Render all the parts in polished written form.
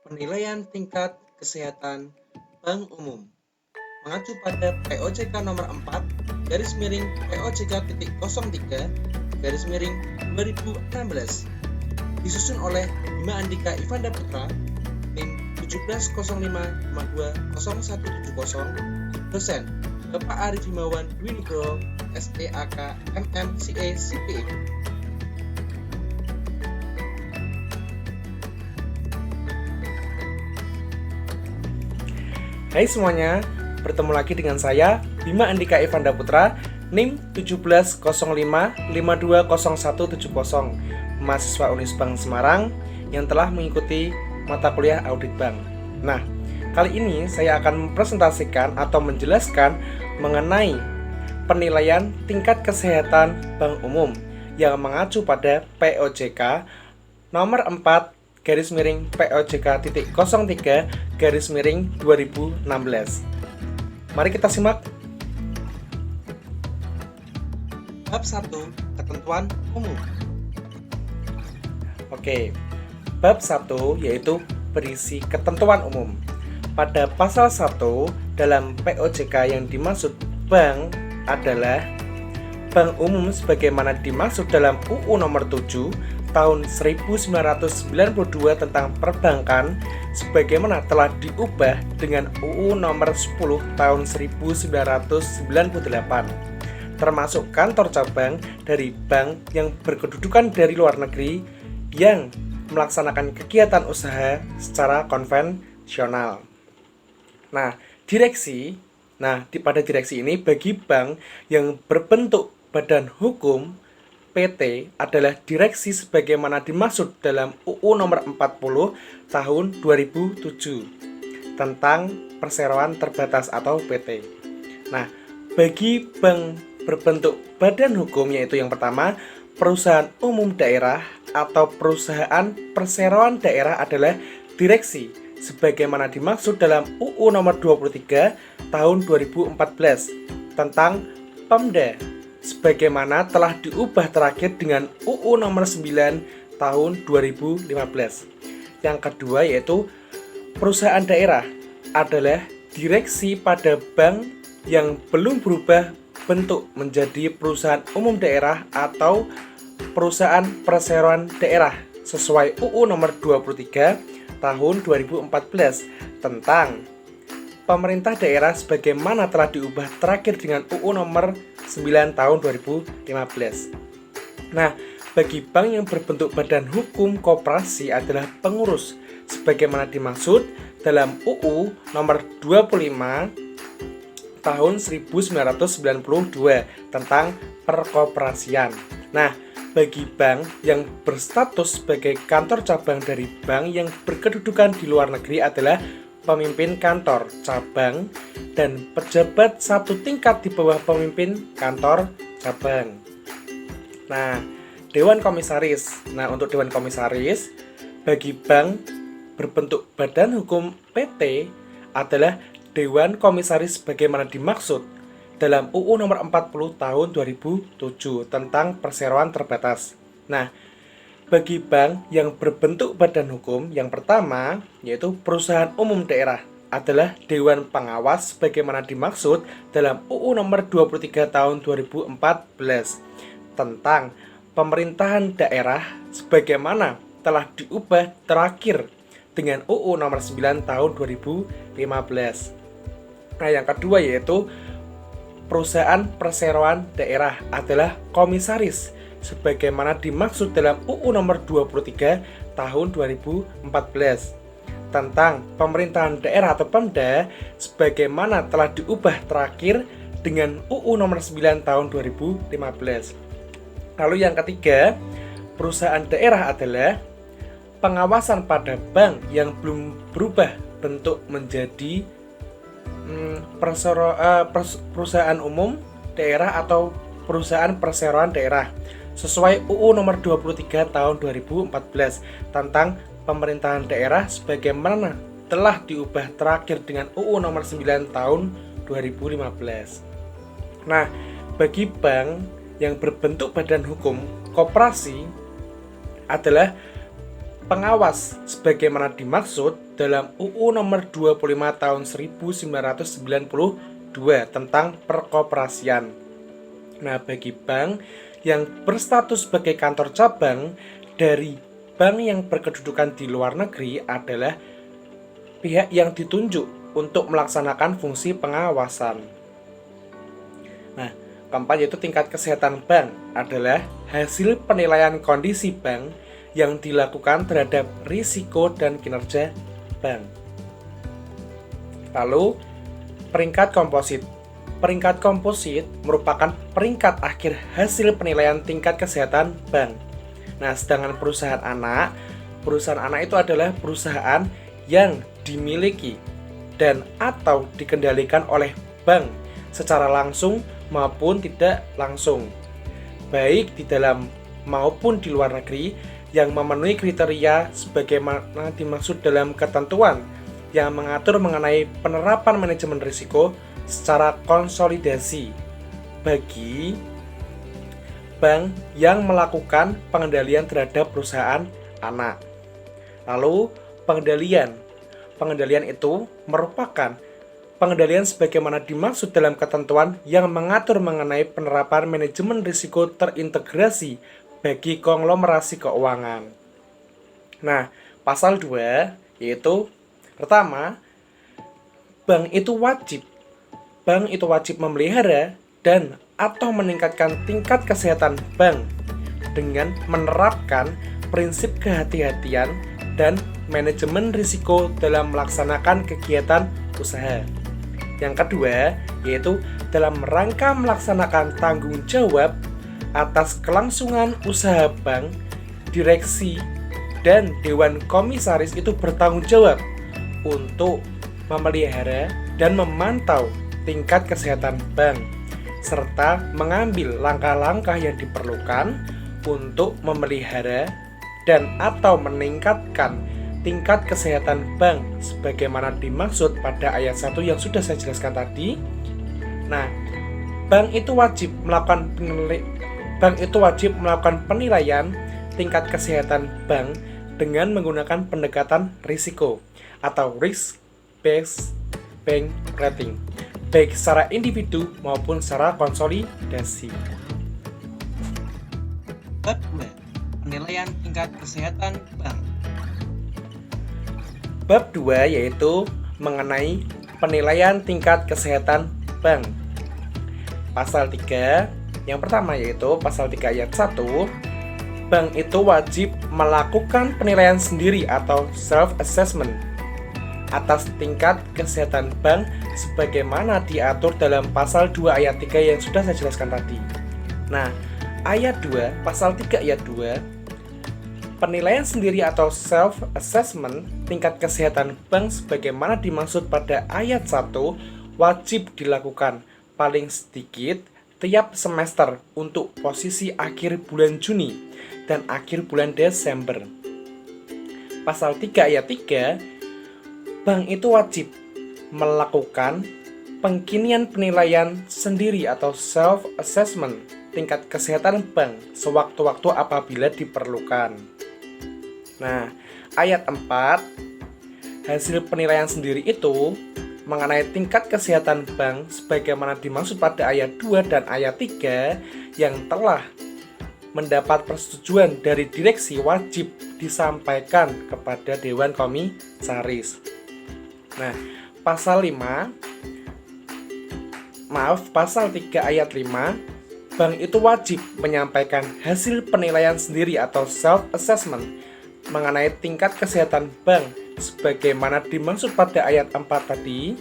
Penilaian tingkat kesehatan bank umum mengacu pada POJK nomor 4 garis miring POJK.03 garis miring 2016 disusun oleh Bima Andika Ivanda Putra NIM 1705,20170 dosen Bapak Arif Himawan Dwi Nugroho SEAK MMCA CPA. Hai semuanya, bertemu lagi dengan saya Bima Andika Ivanda Putra NIM 1705520170 mahasiswa Unisbank Semarang yang telah mengikuti mata kuliah audit bank. Nah, kali ini saya akan mempresentasikan atau menjelaskan mengenai penilaian tingkat kesehatan bank umum yang mengacu pada POJK nomor 4 garis miring POJK.03 garis miring 2016. Mari kita simak. Bab 1. Ketentuan umum. Oke, bab 1 yaitu berisi ketentuan umum. Pada pasal 1 dalam POJK yang dimaksud bank adalah bank umum sebagaimana dimaksud dalam UU nomor 7 tahun 1992 tentang perbankan sebagaimana telah diubah dengan UU nomor 10 tahun 1998 termasuk kantor cabang dari bank yang berkedudukan dari luar negeri yang melaksanakan kegiatan usaha secara konvensional. Pada direksi ini bagi bank yang berbentuk badan hukum PT adalah direksi sebagaimana dimaksud dalam UU nomor 40 tahun 2007 tentang perseroan terbatas atau PT. Nah, bagi bank berbentuk badan hukum yaitu yang pertama perusahaan umum daerah atau perusahaan perseroan daerah adalah direksi sebagaimana dimaksud dalam UU nomor 23 tahun 2014 tentang Pemda sebagaimana telah diubah terakhir dengan UU nomor 9 tahun 2015. Yang kedua yaitu perusahaan daerah adalah direksi pada bank yang belum berubah bentuk menjadi perusahaan umum daerah atau perusahaan perseroan daerah sesuai UU nomor 23 tahun 2014 tentang pemerintah daerah sebagaimana telah diubah terakhir dengan UU nomor 9 tahun 2015. Nah, bagi bank yang berbentuk badan hukum koperasi adalah pengurus sebagaimana dimaksud dalam UU nomor 25 tahun 1992 tentang perkoperasian. Nah, bagi bank yang berstatus sebagai kantor cabang dari bank yang berkedudukan di luar negeri adalah pemimpin kantor cabang dan pejabat satu tingkat di bawah pemimpin kantor cabang. Nah, Dewan Komisaris. Nah, untuk Dewan Komisaris bagi bank berbentuk badan hukum PT adalah Dewan Komisaris sebagaimana dimaksud dalam UU nomor 40 tahun 2007 tentang perseroan terbatas. Nah, bagi bank yang berbentuk badan hukum yang pertama yaitu perusahaan umum daerah adalah Dewan Pengawas sebagaimana dimaksud dalam UU nomor 23 tahun 2014 tentang pemerintahan daerah sebagaimana telah diubah terakhir dengan UU nomor 9 tahun 2015. Nah, yang kedua yaitu perusahaan perseroan daerah adalah komisaris sebagaimana dimaksud dalam UU nomor 23 tahun 2014 tentang pemerintahan daerah atau Pemda sebagaimana telah diubah terakhir dengan UU nomor 9 tahun 2015. Lalu yang ketiga, perusahaan daerah adalah pengawasan pada bank yang belum berubah bentuk menjadi perusahaan umum daerah atau perusahaan perseroan daerah sesuai UU nomor 23 tahun 2014 tentang pemerintahan daerah sebagaimana telah diubah terakhir dengan UU nomor 9 tahun 2015. Nah, bagi bank yang berbentuk badan hukum koperasi adalah pengawas sebagaimana dimaksud dalam UU Nomor 25 Tahun 1992 tentang perkoperasian. Nah, bagi bank yang berstatus sebagai kantor cabang dari bank yang berkedudukan di luar negeri adalah pihak yang ditunjuk untuk melaksanakan fungsi pengawasan. Nah, keempat yaitu tingkat kesehatan bank adalah hasil penilaian kondisi bank yang dilakukan terhadap risiko dan kinerja bank. Lalu, peringkat komposit. Peringkat komposit merupakan peringkat akhir hasil penilaian tingkat kesehatan bank. Nah, sedangkan perusahaan anak itu adalah perusahaan yang dimiliki dan atau dikendalikan oleh bank secara langsung maupun tidak langsung, baik di dalam maupun di luar negeri, yang memenuhi kriteria sebagaimana dimaksud dalam ketentuan yang mengatur mengenai penerapan manajemen risiko secara konsolidasi bagi bank yang melakukan pengendalian terhadap perusahaan anak. Lalu, pengendalian itu merupakan pengendalian sebagaimana dimaksud dalam ketentuan yang mengatur mengenai penerapan manajemen risiko terintegrasi bagi konglomerasi keuangan. Nah, pasal 2 yaitu pertama, bank itu wajib memelihara dan atau meningkatkan tingkat kesehatan bank dengan menerapkan prinsip kehati-hatian dan manajemen risiko dalam melaksanakan kegiatan usaha. Yang kedua, yaitu dalam rangka melaksanakan tanggung jawab atas kelangsungan usaha bank, direksi dan dewan komisaris itu bertanggung jawab untuk memelihara dan memantau tingkat kesehatan bank serta mengambil langkah-langkah yang diperlukan untuk memelihara dan atau meningkatkan tingkat kesehatan bank sebagaimana dimaksud pada ayat 1 yang sudah saya jelaskan tadi. Nah, bank itu wajib melakukan penilaian tingkat kesehatan bank dengan menggunakan pendekatan risiko atau risk-based bank rating, baik secara individu maupun secara konsolidasi. Bab 2. Penilaian tingkat kesehatan bank. Bab 2 yaitu mengenai penilaian tingkat kesehatan bank. Pasal 3, yang pertama yaitu pasal 3 ayat 1, bank itu wajib melakukan penilaian sendiri atau self-assessment atas tingkat kesehatan bank sebagaimana diatur dalam pasal 2 ayat 3 yang sudah saya jelaskan tadi. Nah, ayat 2, pasal 3 ayat 2, penilaian sendiri atau self-assessment tingkat kesehatan bank sebagaimana dimaksud pada ayat 1 wajib dilakukan paling sedikit tiap semester untuk posisi akhir bulan Juni dan akhir bulan Desember. Pasal 3 ayat 3, bank itu wajib melakukan pengkinian penilaian sendiri atau self-assessment tingkat kesehatan bank sewaktu-waktu apabila diperlukan. Nah, ayat 4, hasil penilaian sendiri itu mengenai tingkat kesehatan bank sebagaimana dimaksud pada ayat 2 dan ayat 3 yang telah mendapat persetujuan dari direksi wajib disampaikan kepada Dewan Komisaris. Nah, pasal 3 ayat 5, bank itu wajib menyampaikan hasil penilaian sendiri atau self-assessment mengenai tingkat kesehatan bank sebagaimana dimaksud pada ayat 4 tadi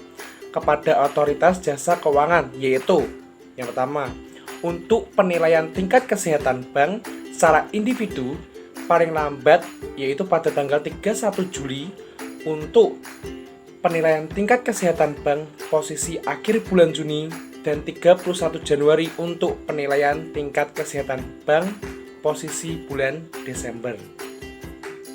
kepada otoritas jasa keuangan, yaitu yang pertama, untuk penilaian tingkat kesehatan bank secara individu paling lambat yaitu pada tanggal 31 Juli, untuk penilaian tingkat kesehatan bank posisi akhir bulan Juni, dan 31 Januari untuk penilaian tingkat kesehatan bank posisi bulan Desember.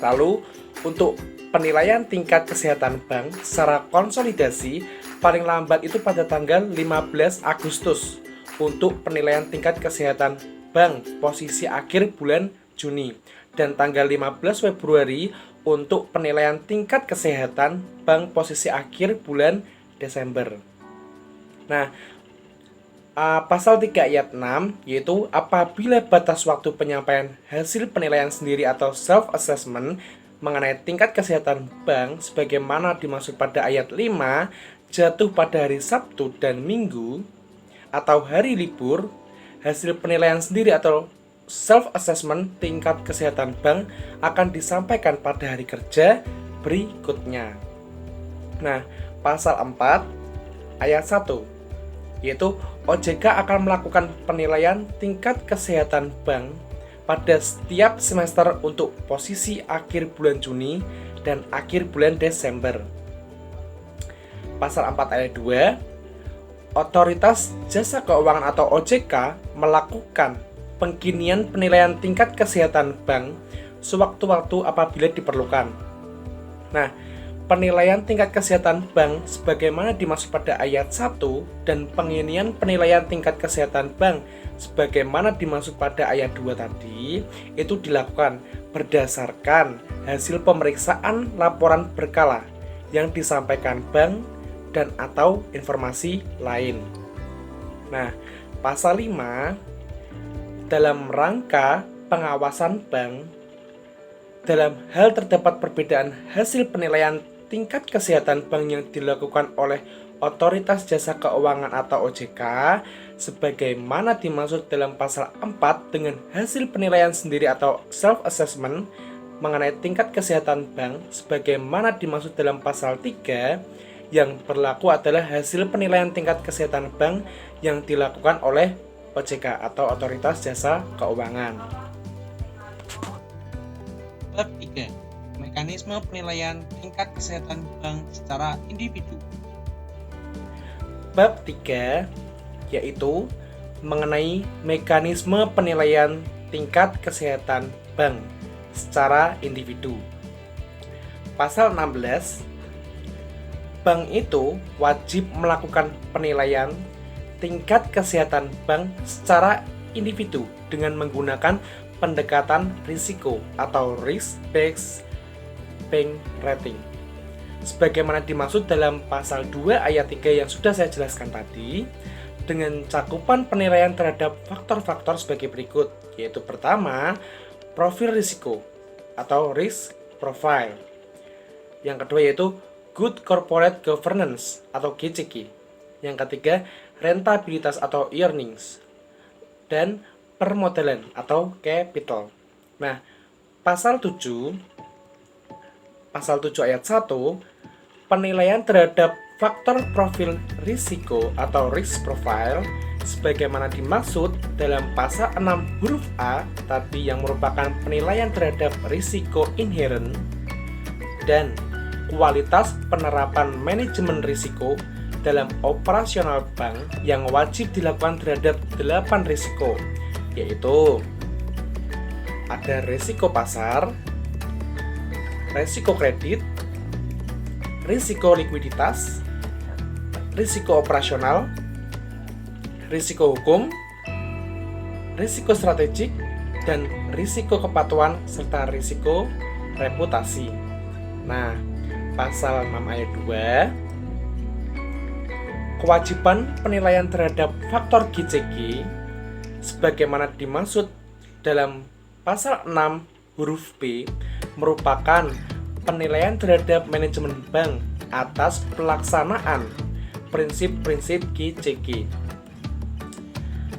Lalu untuk penilaian tingkat kesehatan bank secara konsolidasi paling lambat itu pada tanggal 15 Agustus untuk penilaian tingkat kesehatan bank posisi akhir bulan Juni, dan tanggal 15 Februari untuk penilaian tingkat kesehatan bank posisi akhir bulan Desember. Nah, pasal 3 ayat 6 yaitu apabila batas waktu penyampaian hasil penilaian sendiri atau self-assessment mengenai tingkat kesehatan bank sebagaimana dimaksud pada ayat 5 jatuh pada hari Sabtu dan Minggu atau hari libur, hasil penilaian sendiri atau self-assessment tingkat kesehatan bank akan disampaikan pada hari kerja berikutnya. Nah, pasal 4 ayat 1 yaitu OJK akan melakukan penilaian tingkat kesehatan bank pada setiap semester untuk posisi akhir bulan Juni dan akhir bulan Desember. Pasal 4 ayat 2, Otoritas Jasa Keuangan atau OJK melakukan pengkinian penilaian tingkat kesehatan bank sewaktu-waktu apabila diperlukan. Nah, penilaian tingkat kesehatan bank sebagaimana dimaksud pada ayat 1 dan penginian penilaian tingkat kesehatan bank sebagaimana dimaksud pada ayat 2 tadi itu dilakukan berdasarkan hasil pemeriksaan laporan berkala yang disampaikan bank dan atau informasi lain. Nah, pasal 5 dalam rangka pengawasan bank, dalam hal terdapat perbedaan hasil penilaian tingkat kesehatan bank yang dilakukan oleh Otoritas Jasa Keuangan atau OJK sebagaimana dimaksud dalam pasal 4 dengan hasil penilaian sendiri atau self-assessment mengenai tingkat kesehatan bank sebagaimana dimaksud dalam pasal 3 yang berlaku adalah hasil penilaian tingkat kesehatan bank yang dilakukan oleh OJK atau Otoritas Jasa Keuangan. Bab 3. Mekanisme penilaian tingkat kesehatan bank secara individu. Bab 3 yaitu mengenai mekanisme penilaian tingkat kesehatan bank secara individu. Pasal 16, bank itu wajib melakukan penilaian tingkat kesehatan bank secara individu dengan menggunakan pendekatan risiko atau risk-based bank rating. Sebagaimana dimaksud dalam pasal 2 ayat 3 yang sudah saya jelaskan tadi, dengan cakupan penilaian terhadap faktor-faktor sebagai berikut, yaitu pertama, profil risiko atau risk profile. Yang kedua yaitu good corporate governance atau GCG. Yang ketiga, rentabilitas atau earnings. Dan permodalan atau capital. Nah, pasal 7 ayat 1, penilaian terhadap faktor profil risiko atau risk profile sebagaimana dimaksud dalam pasal 6 huruf A tadi yang merupakan penilaian terhadap risiko inherent dan kualitas penerapan manajemen risiko dalam operasional bank yang wajib dilakukan terhadap 8 risiko, yaitu ada risiko pasar, risiko kredit, risiko likuiditas, risiko operasional, risiko hukum, risiko strategik, dan risiko kepatuhan serta risiko reputasi. Nah, pasal 6 ayat 2, kewajiban penilaian terhadap faktor GCG sebagaimana dimaksud dalam pasal 6 huruf B merupakan penilaian terhadap manajemen bank atas pelaksanaan prinsip-prinsip GCG.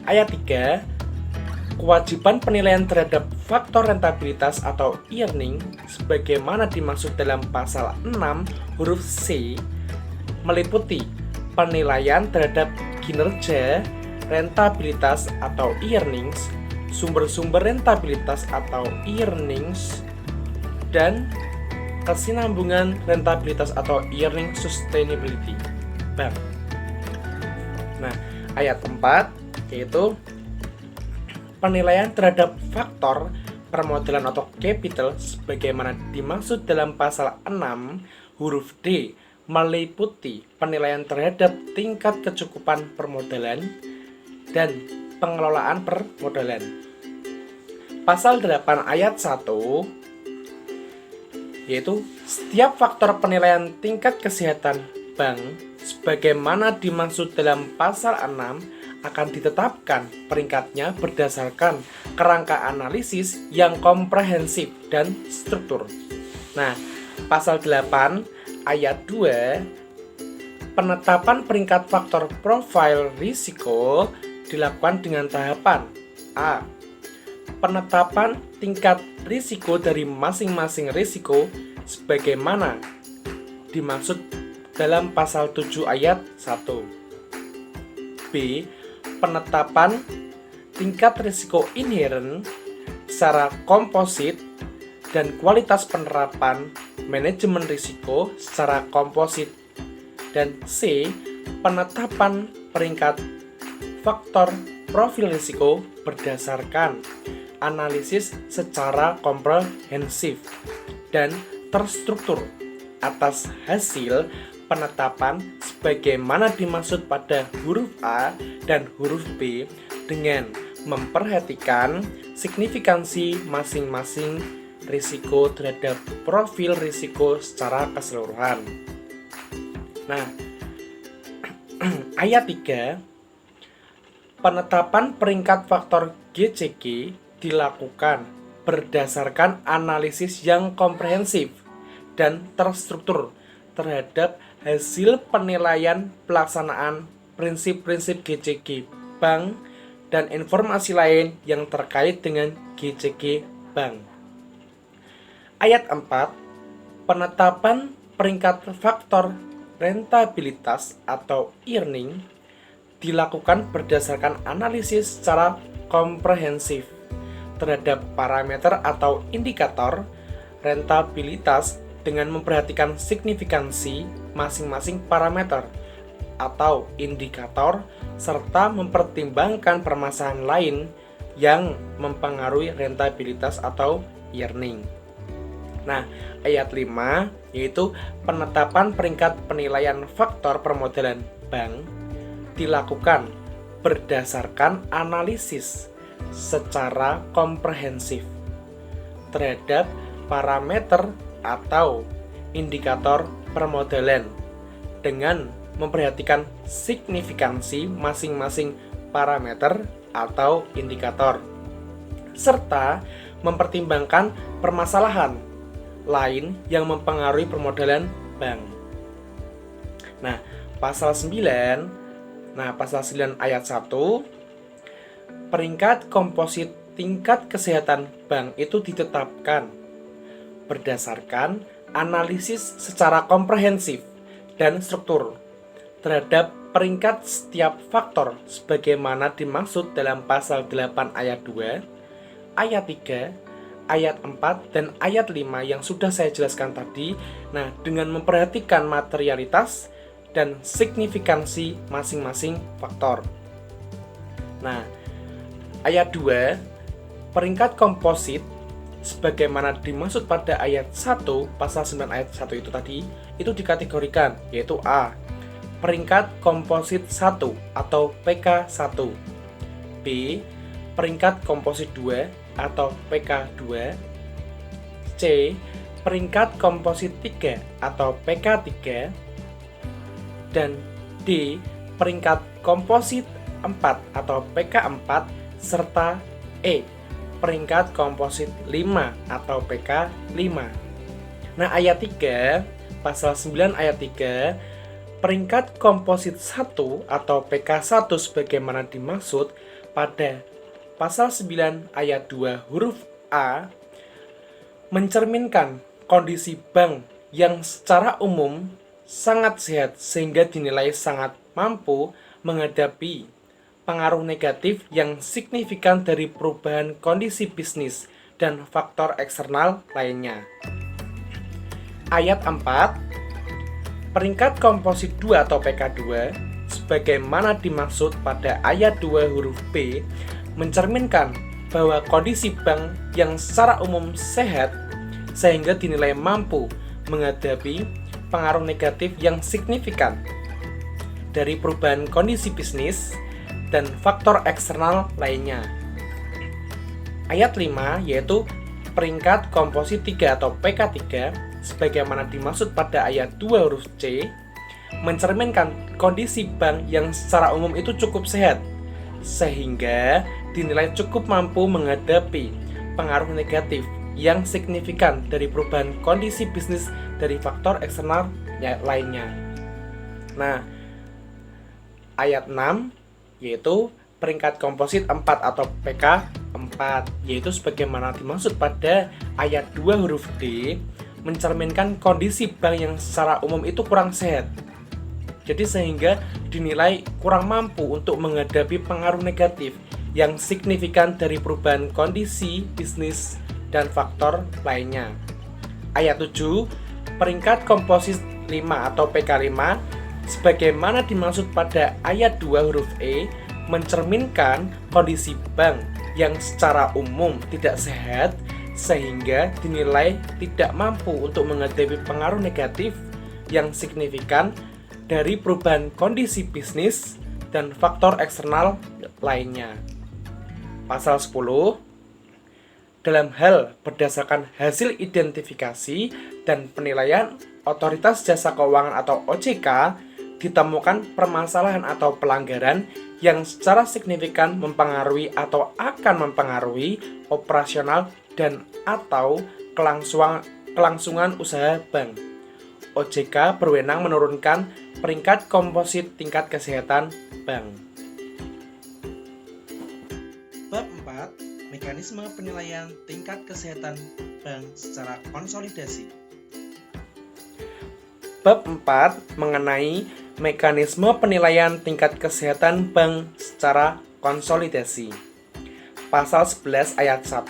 Ayat 3, kewajiban penilaian terhadap faktor rentabilitas atau earning sebagaimana dimaksud dalam pasal 6 huruf C meliputi penilaian terhadap kinerja, rentabilitas atau earnings, sumber-sumber rentabilitas atau earnings, dan kesinambungan rentabilitas atau earning sustainability bank. Nah, ayat 4 yaitu penilaian terhadap faktor permodalan atau capital sebagaimana dimaksud dalam pasal 6 huruf D meliputi penilaian terhadap tingkat kecukupan permodalan dan pengelolaan permodalan. pasal 8 ayat 1, yaitu setiap faktor penilaian tingkat kesehatan bank sebagaimana dimaksud dalam pasal 6 akan ditetapkan peringkatnya berdasarkan kerangka analisis yang komprehensif dan struktur. Nah, pasal 8 ayat 2, penetapan peringkat faktor profil risiko dilakukan dengan tahapan A. Penetapan tingkat risiko dari masing-masing risiko sebagaimana dimaksud dalam pasal 7 ayat 1. B. Penetapan tingkat risiko inheren secara komposit dan kualitas penerapan manajemen risiko secara komposit. Dan C. Penetapan peringkat faktor profil risiko berdasarkan analisis secara komprehensif dan terstruktur atas hasil penetapan sebagaimana dimaksud pada huruf A dan huruf B dengan memperhatikan signifikansi masing-masing risiko terhadap profil risiko secara keseluruhan. Nah, ayat 3, penetapan peringkat faktor GCG dilakukan berdasarkan analisis yang komprehensif dan terstruktur terhadap hasil penilaian pelaksanaan prinsip-prinsip GCG bank dan informasi lain yang terkait dengan GCG bank. Ayat 4, penetapan peringkat faktor rentabilitas atau earning dilakukan berdasarkan analisis secara komprehensif terhadap parameter atau indikator rentabilitas dengan memperhatikan signifikansi masing-masing parameter atau indikator serta mempertimbangkan permasalahan lain yang mempengaruhi rentabilitas atau earning. Nah, ayat 5 yaitu penetapan peringkat penilaian faktor permodalan bank dilakukan berdasarkan analisis secara komprehensif terhadap parameter atau indikator permodalan dengan memperhatikan signifikansi masing-masing parameter atau indikator serta mempertimbangkan permasalahan lain yang mempengaruhi permodalan bank. Nah, pasal 9 ayat 1, peringkat komposit tingkat kesehatan bank itu ditetapkan berdasarkan analisis secara komprehensif dan struktur terhadap peringkat setiap faktor sebagaimana dimaksud dalam pasal 8 ayat 2, ayat 3, ayat 4, dan ayat 5 yang sudah saya jelaskan tadi. Nah, dengan memperhatikan materialitas dan signifikansi masing-masing faktor. Nah, ayat 2, peringkat komposit sebagaimana dimaksud pada ayat 1, pasal 9 ayat 1 itu tadi, itu dikategorikan, yaitu A. Peringkat komposit 1 atau PK1. B. Peringkat komposit 2 atau PK2. C. Peringkat komposit 3 atau PK3. Dan D. Peringkat komposit 4 atau PK4 serta E. Peringkat komposit 5 atau PK5. Nah, ayat 3, pasal 9 ayat 3, peringkat komposit 1 atau PK1 sebagaimana dimaksud pada pasal 9 ayat 2 huruf A mencerminkan kondisi bank yang secara umum sangat sehat sehingga dinilai sangat mampu menghadapi pengaruh negatif yang signifikan dari perubahan kondisi bisnis dan faktor eksternal lainnya. Ayat 4, peringkat komposit 2 atau PK2 sebagaimana dimaksud pada ayat 2 huruf B mencerminkan bahwa kondisi bank yang secara umum sehat sehingga dinilai mampu menghadapi pengaruh negatif yang signifikan dari perubahan kondisi bisnis dan faktor eksternal lainnya. Ayat 5 yaitu peringkat komposit 3 atau PK3 sebagaimana dimaksud pada ayat 2 huruf C mencerminkan kondisi bank yang secara umum itu cukup sehat sehingga dinilai cukup mampu menghadapi pengaruh negatif yang signifikan dari perubahan kondisi bisnis dari faktor eksternal lainnya. Nah, ayat 6 yaitu peringkat komposit 4 atau PK4 yaitu sebagaimana dimaksud pada ayat 2 huruf D mencerminkan kondisi bank yang secara umum itu kurang sehat. Jadi sehingga dinilai kurang mampu untuk menghadapi pengaruh negatif yang signifikan dari perubahan kondisi bisnis dan faktor lainnya. Ayat 7, peringkat komposit 5 atau PK5 sebagaimana dimaksud pada ayat 2 huruf E mencerminkan kondisi bank yang secara umum tidak sehat sehingga dinilai tidak mampu untuk menghadapi pengaruh negatif yang signifikan dari perubahan kondisi bisnis dan faktor eksternal lainnya. Pasal 10, dalam hal berdasarkan hasil identifikasi dan penilaian Otoritas Jasa Keuangan atau OJK ditemukan permasalahan atau pelanggaran yang secara signifikan mempengaruhi atau akan mempengaruhi operasional dan atau kelangsungan usaha bank. OJK berwenang menurunkan peringkat komposit tingkat kesehatan bank. Bab 4, mekanisme penilaian tingkat kesehatan bank secara konsolidasi. Bab 4 mengenai mekanisme penilaian tingkat kesehatan bank secara konsolidasi. Pasal 11 ayat 1.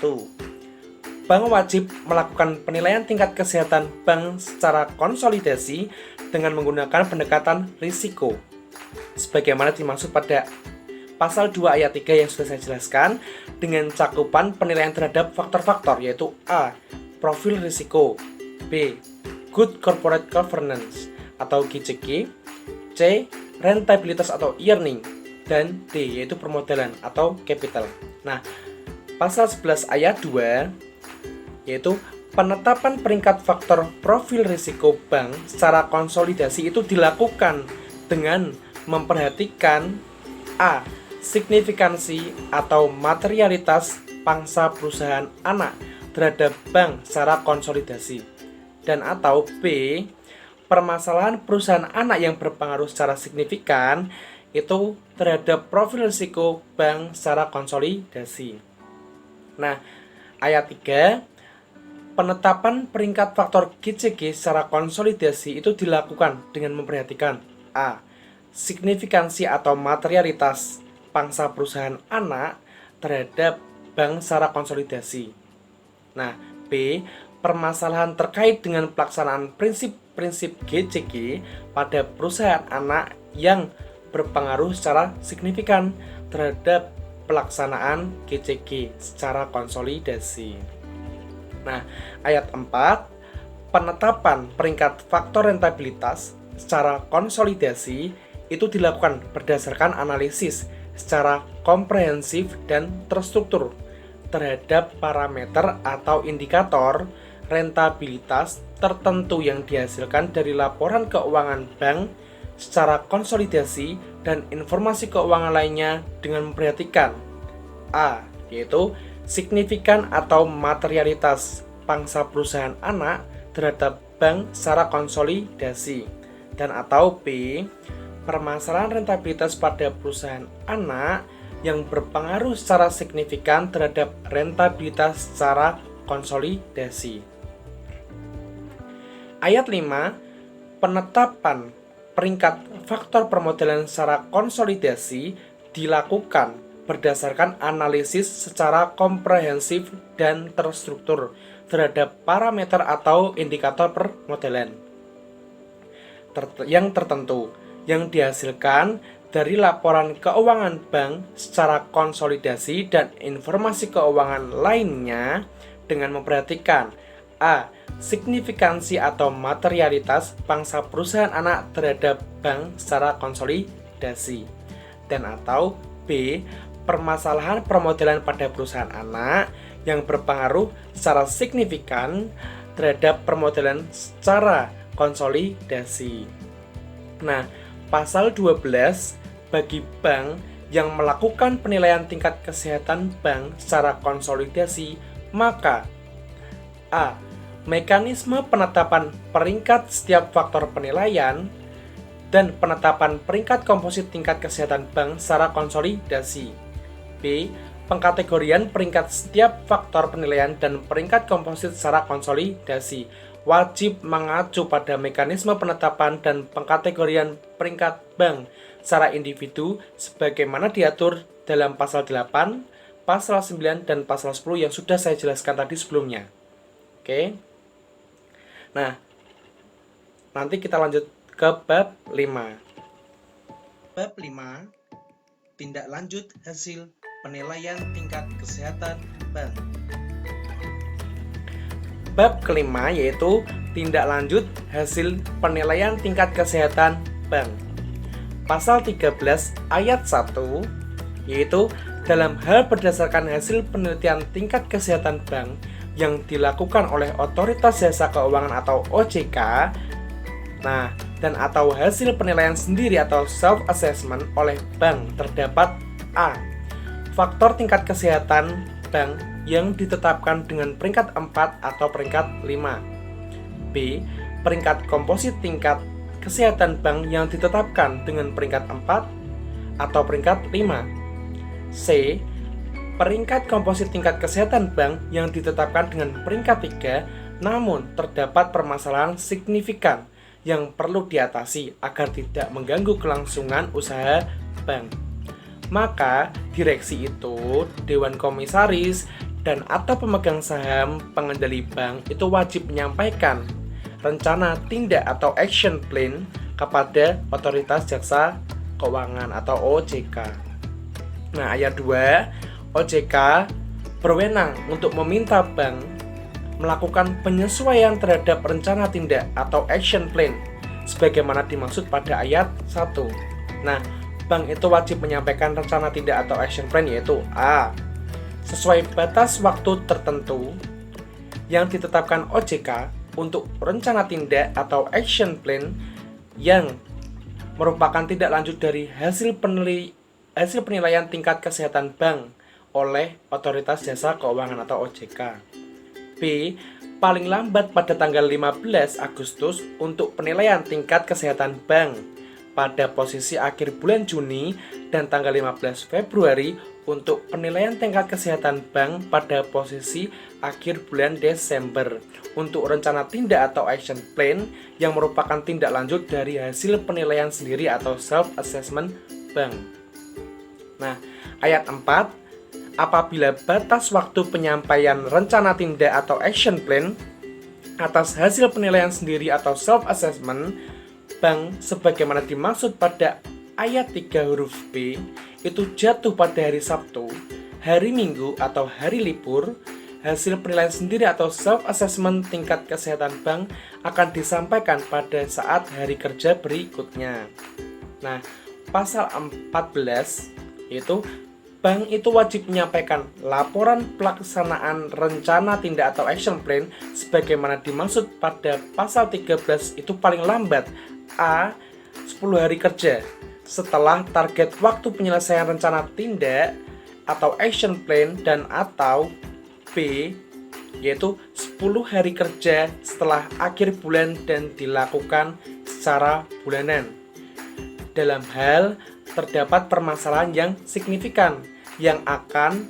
Bank wajib melakukan penilaian tingkat kesehatan bank secara konsolidasi dengan menggunakan pendekatan risiko sebagaimana dimaksud pada pasal 2 ayat 3 yang sudah saya jelaskan dengan cakupan penilaian terhadap faktor-faktor yaitu A. Profil risiko, B. Good Corporate Governance atau GCG, C. Rentabilitas atau earning, dan D. Yaitu permodalan atau capital. Nah, pasal 11 ayat 2 yaitu penetapan peringkat faktor profil risiko bank secara konsolidasi itu dilakukan dengan memperhatikan A. Signifikansi atau materialitas pangsa perusahaan anak terhadap bank secara konsolidasi dan atau B. Permasalahan perusahaan anak yang berpengaruh secara signifikan itu terhadap profil risiko bank secara konsolidasi. Nah, ayat 3 penetapan peringkat faktor GCG secara konsolidasi itu dilakukan dengan memperhatikan A. Signifikansi atau materialitas pangsa perusahaan anak terhadap bank secara konsolidasi. Nah, B. Permasalahan terkait dengan pelaksanaan prinsip-prinsip GCG pada perusahaan anak yang berpengaruh secara signifikan terhadap pelaksanaan GCG secara konsolidasi. Nah, ayat 4, penetapan peringkat faktor rentabilitas secara konsolidasi itu dilakukan berdasarkan analisis secara komprehensif dan terstruktur terhadap parameter atau indikator rentabilitas tertentu yang dihasilkan dari laporan keuangan bank secara konsolidasi dan informasi keuangan lainnya dengan memperhatikan A. Yaitu signifikan atau materialitas pangsa perusahaan anak terhadap bank secara konsolidasi dan atau B. Permasalahan rentabilitas pada perusahaan anak yang berpengaruh secara signifikan terhadap rentabilitas secara konsolidasi. Ayat 5, penetapan peringkat faktor permodalan secara konsolidasi dilakukan berdasarkan analisis secara komprehensif dan terstruktur terhadap parameter atau indikator permodalan yang tertentu yang dihasilkan dari laporan keuangan bank secara konsolidasi dan informasi keuangan lainnya dengan memperhatikan A. Signifikansi atau materialitas pangsa perusahaan anak terhadap bank secara konsolidasi dan atau B. Permasalahan permodalan pada perusahaan anak yang berpengaruh secara signifikan terhadap permodalan secara konsolidasi. Nah, pasal 12 bagi bank yang melakukan penilaian tingkat kesehatan bank secara konsolidasi, maka A. Mekanisme penetapan peringkat setiap faktor penilaian dan penetapan peringkat komposit tingkat kesehatan bank secara konsolidasi. B. Pengkategorian peringkat setiap faktor penilaian dan peringkat komposit secara konsolidasi wajib mengacu pada mekanisme penetapan dan pengkategorian peringkat bank secara individu sebagaimana diatur dalam pasal 8, pasal 9, dan pasal 10 yang sudah saya jelaskan tadi sebelumnya. Oke. Nah, nanti kita lanjut ke bab 5. Bab 5. Tindak lanjut hasil penilaian tingkat kesehatan bank. Bab kelima yaitu tindak lanjut hasil penilaian tingkat kesehatan bank. Pasal 13 ayat 1 yaitu dalam hal berdasarkan hasil penelitian tingkat kesehatan bank yang dilakukan oleh Otoritas Jasa Keuangan atau OJK, nah, dan atau hasil penilaian sendiri atau self-assessment oleh bank terdapat A. Faktor tingkat kesehatan bank yang ditetapkan dengan peringkat 4 atau peringkat 5. B. Peringkat komposit tingkat kesehatan bank yang ditetapkan dengan peringkat 4 atau peringkat 5. C. Peringkat komposit tingkat kesehatan bank yang ditetapkan dengan peringkat 3, namun terdapat permasalahan signifikan yang perlu diatasi agar tidak mengganggu kelangsungan usaha bank. Maka direksi itu, dewan komisaris, dan atau pemegang saham pengendali bank itu wajib menyampaikan rencana tindak atau action plan kepada Otoritas Jasa Keuangan atau OJK. Nah, ayat 2, OJK berwenang untuk meminta bank melakukan penyesuaian terhadap rencana tindak atau action plan sebagaimana dimaksud pada ayat 1. Nah, bank itu wajib menyampaikan rencana tindak atau action plan yaitu A. Sesuai batas waktu tertentu yang ditetapkan OJK untuk rencana tindak atau action plan yang merupakan tindak lanjut dari hasil penilaian tingkat kesehatan bank oleh Otoritas Jasa Keuangan atau OJK. B. Paling lambat pada tanggal 15 Agustus untuk penilaian tingkat kesehatan bank pada posisi akhir bulan Juni dan tanggal 15 Februari untuk penilaian tingkat kesehatan bank pada posisi akhir bulan Desember untuk rencana tindak atau action plan yang merupakan tindak lanjut dari hasil penilaian sendiri atau self-assessment bank. Nah, ayat 4, apabila batas waktu penyampaian rencana tindak atau action plan atas hasil penilaian sendiri atau self-assessment bank sebagaimana dimaksud pada ayat 3 huruf B itu jatuh pada hari Sabtu, hari Minggu atau hari libur, hasil penilaian sendiri atau self-assessment tingkat kesehatan bank akan disampaikan pada saat hari kerja berikutnya. Nah, pasal 14 yaitu bank itu wajib menyampaikan laporan pelaksanaan rencana tindak atau action plan sebagaimana dimaksud pada pasal 13 itu paling lambat A. 10 hari kerja setelah target waktu penyelesaian rencana tindak atau action plan dan atau B. yaitu 10 hari kerja setelah akhir bulan dan dilakukan secara bulanan. Dalam hal terdapat permasalahan yang signifikan yang akan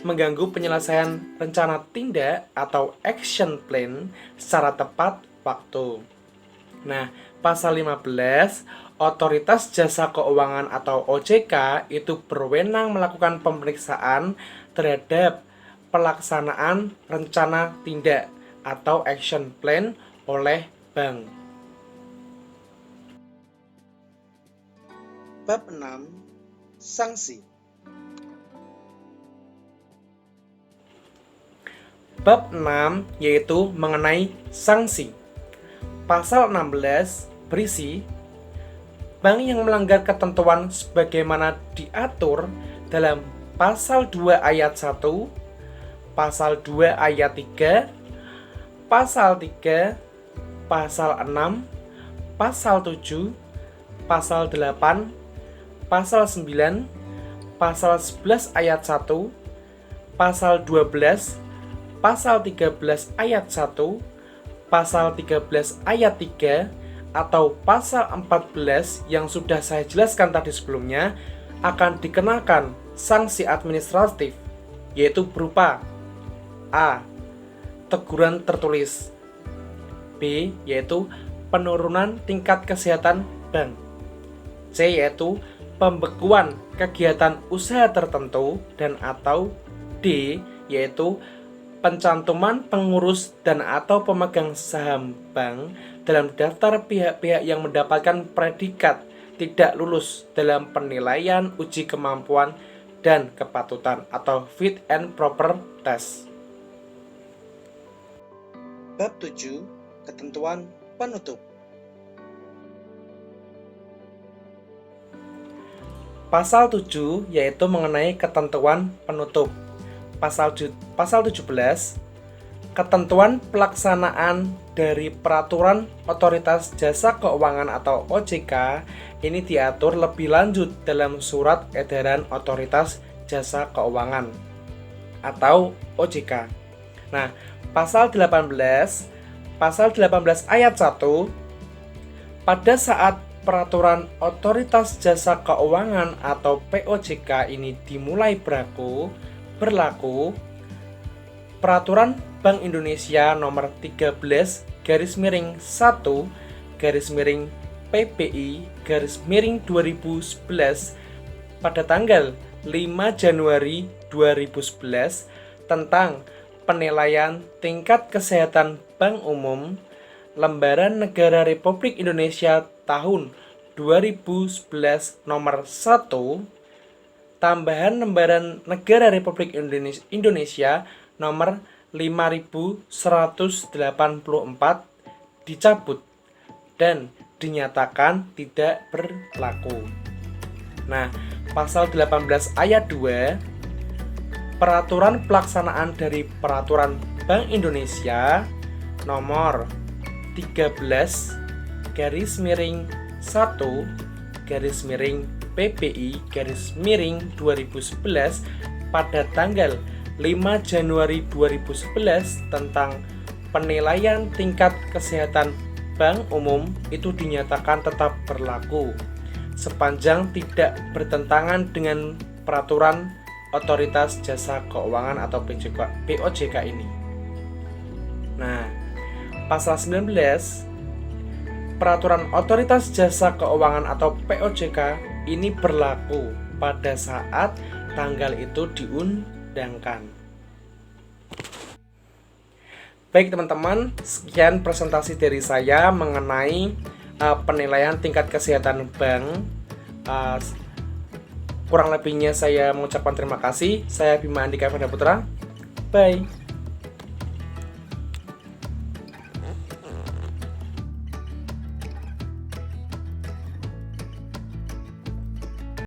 mengganggu penyelesaian rencana tindak atau action plan secara tepat waktu. Nah, pasal 15, Otoritas Jasa Keuangan atau OJK itu berwenang melakukan pemeriksaan terhadap pelaksanaan rencana tindak atau action plan oleh bank. Bab 6. Sanksi. Bab 6 yaitu mengenai sanksi. Pasal 16 berisi bank yang melanggar ketentuan sebagaimana diatur dalam pasal 2 ayat 1, pasal 2 ayat 3, pasal 3, pasal 6, pasal 7, pasal 8, pasal 9, pasal 11 ayat 1, pasal 12, pasal 13 ayat 1, pasal 13 ayat 3, atau pasal 14 yang sudah saya jelaskan tadi sebelumnya, akan dikenakan sanksi administratif, yaitu berupa A. Teguran tertulis, B. Yaitu penurunan tingkat kesehatan bank, C. Yaitu pembekuan kegiatan usaha tertentu, dan atau D. Yaitu pencantuman pengurus dan atau pemegang saham bank dalam daftar pihak-pihak yang mendapatkan predikat tidak lulus dalam penilaian uji kemampuan dan kepatutan atau fit and proper test. Bab 7. Ketentuan penutup. Pasal 7 yaitu mengenai ketentuan penutup. Pasal 17, ketentuan pelaksanaan dari peraturan Otoritas Jasa Keuangan atau OJK ini diatur lebih lanjut dalam Surat Edaran Otoritas Jasa Keuangan atau OJK. Nah, pasal 18 ayat 1, pada saat peraturan Otoritas Jasa Keuangan atau POJK ini dimulai berlaku, Peraturan Bank Indonesia nomor 13/PPI/2011 pada tanggal 5 Januari 2011 tentang penilaian tingkat kesehatan bank umum, Lembaran Negara Republik Indonesia tahun 2011 nomor 1, tambahan Lembaran Negara Republik Indonesia nomor 5184 dicabut dan dinyatakan tidak berlaku. Nah, pasal 18 ayat 2, peraturan pelaksanaan dari Peraturan Bank Indonesia nomor 13/1/PPI/2011 pada tanggal 5 Januari 2011 tentang penilaian tingkat kesehatan bank umum itu dinyatakan tetap berlaku sepanjang tidak bertentangan dengan peraturan Otoritas Jasa Keuangan atau POJK ini. Nah, pasal 19, peraturan Otoritas Jasa Keuangan atau POJK ini berlaku pada saat tanggal itu diundangkan. Baik teman-teman, sekian presentasi dari saya mengenai penilaian tingkat kesehatan bank. Kurang lebihnya saya mengucapkan terima kasih. Saya Bima Andika Putra. Bye.